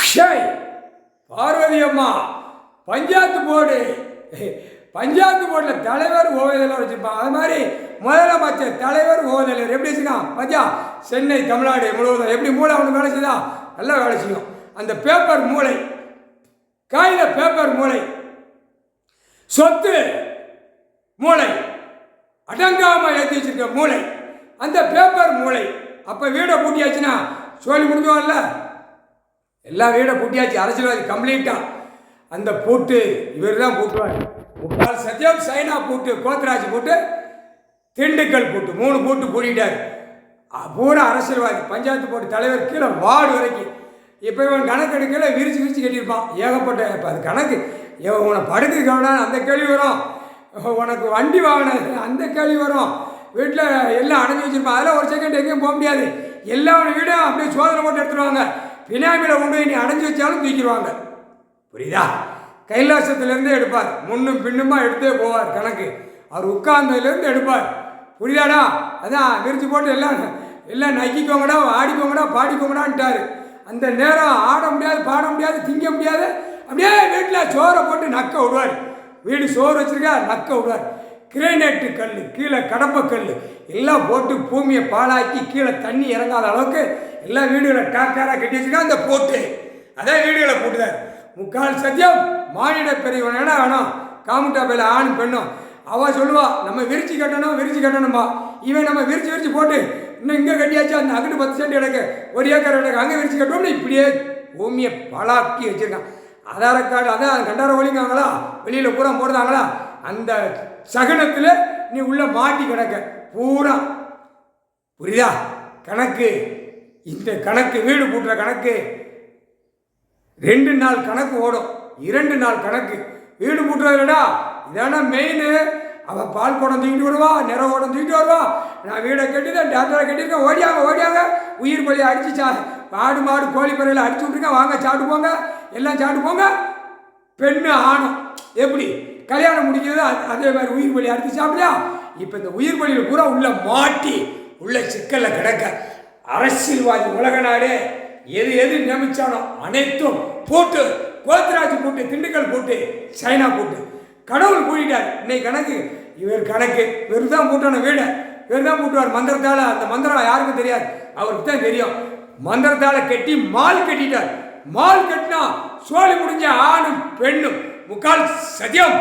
Shy Parvati அம்மா பஞ்சாயத்து போர்டில் தலைவர் ஓய்தலர் வச்சுருப்பான். அது மாதிரி முதலமைச்சர் தலைவர் ஓய்தலர் எப்படி வச்சுக்கான் பத்தியா? சென்னை தமிழ்நாடு முழுவதும் எப்படி மூளை அவனுக்கு வேலை செய்தா? நல்லா வேலை செய்யும். அந்த பேப்பர் மூளை, காகித பேப்பர் மூளை, சொத்து மூளை, அடங்காமல் ஏற்றி வச்சிருக்க மூளை, அந்த பேப்பர் மூளை. அப்போ வீடை பூட்டியாச்சுன்னா சொல்லி முடிஞ்சோம்ல, எல்லா வீடை பூட்டியாச்சு. அரசியல்வாதி கம்ப்ளீட்டாக அந்த பூட்டு இவர் தான் பூட்டுவார். முக்கால் சத்தியம், சைனா பூட்டு, கோத்ராஜ் பூட்டு, திண்டுக்கல் பூட்டு, 3 பூட்டு பூட்டிட்டார். பூரா அரசியல்வாதி பஞ்சாயத்து போர்டு தலைவர் கீழே வார்டு வரைக்கும். இப்போ இவன் கணக்கு எடுக்கல, விரிச்சு கட்டியிருப்பான் ஏகப்பட்ட. இப்போ அது கணக்கு உன படுக்க கவனம் அந்த கேள்வி வரும், உனக்கு வண்டி வாங்கின அந்த கேள்வி வரும், வீட்டில் எல்லாம் அடைஞ்சி வச்சுருப்பான். அதெல்லாம் ஒரு செகண்ட் எங்கேயும் போக முடியாது. எல்லா வீடும் அப்படியே சோதனை போட்டு எடுத்துருவாங்க. பினாமியில் கொண்டு போய் நீ அடைஞ்சி வச்சாலும் தூக்கிடுவாங்க. புரியுதா? கைலாசத்துலேருந்து எடுப்பார், முன்னும் பின்னுமா எடுத்தே போவார் கணக்கு. அவர் உட்கார்ந்ததுலேருந்து எடுப்பார். புரியுதாடா? அதான் விரிச்சு போட்டு எல்லாம் நக்கிக்கோங்கடா, ஆடிக்கோங்கடா, பாடிக்கோங்கடான்ட்டார். அந்த நேரம் ஆட முடியாது, பாட முடியாது, திங்க முடியாது. அப்படியே வீட்டில் சோறை போட்டு நக்க விடுவார். வீடு சோறு வச்சுருக்கா, நக்க விடுவார். கிரேனைட்டு கல், கீழே கடப்பக்கல் எல்லாம் போட்டு பூமியை பாழாக்கி கீழே தண்ணி இறங்காத அளவுக்கு எல்லா வீடுகளை டாக்காராக கட்டி வச்சுருக்கா. அந்த போட்டு அதான் வீடுகளை போட்டுதார். முக்கால் சத்தியம் மானிட பெரியவன் என்ன வேணும்? காமுட்டா பேல ஆண் பெண்ணும். அவள் சொல்லுவா நம்ம விரிச்சு கட்டணும்பா. இவன் நம்ம விரிச்சு போட்டு இன்னும் இங்கே கட்டியாச்சு, அந்த அங்கிட்டு 10 சென்ட் எனக்கு 1 ஏக்கர் எனக்கு அங்கே விரிச்சு கட்டணும்னு இப்படியே பூமியை பழாக்கி வச்சுருக்கான். ஆதார் கார்டு அதான் கண்டார ஒழிங்காங்களா, வெளியில் பூரா போடுறாங்களா, அந்த சகனத்தில் நீ உள்ள மாட்டி கிடக்க பூரா. புரியுதா? கணக்கு இந்த கணக்கு, வீடு பூட்டுற கணக்கு 2 நாள் கணக்கு ஓடும், 2 நாள் கணக்கு. வீடு பூட்டுறதுலடா இதான மெயின். அவள் பால் குடம் தூக்கிட்டு வருவா, நிற குடம் தூக்கிட்டு வருவா. நான் வீடை கட்டிதான் டாக்டரை கட்டியிருக்கேன், ஓடியாங்க உயிர் பலியை அடிச்சு ஆடு மாடு கோழி பறையில் அடிச்சு விட்ருக்கேன், வாங்க சாப்பிட்டு போங்க, எல்லாம் சாப்பிட்டு போங்க. பெண்ணு ஆணும் எப்படி கல்யாணம் முடிக்கிறது அதே மாதிரி உயிர் பலி அடித்து சாப்பிடலையா? இப்போ இந்த உயிர் பலியில் பூரா உள்ள மாட்டி உள்ள சிக்கலில் கிடக்க அரசியல்வாதி உலக நாடு எது நியமிச்சானோ அனைத்தும் போட்டு, கோத்ராஜ் போட்டு, திண்டுக்கல் போட்டு, சைனா போட்டு கடவுள் கூட்டிட்டார். இன்னைக்கு கணக்கு இவர் கணக்கு இவர் தான் பூட்டான வீடை இவர் தான் பூட்டுவார் மந்திரத்தால். அந்த மந்திரம் யாருக்கும் தெரியாது, அவருக்கு தான் தெரியும். மந்திரத்தால் கட்டி மால் கட்டிட்டார். மால் கட்டினா சோழி முடிஞ்ச ஆணும் பெண்ணும் முக்கால் சத்தியம்.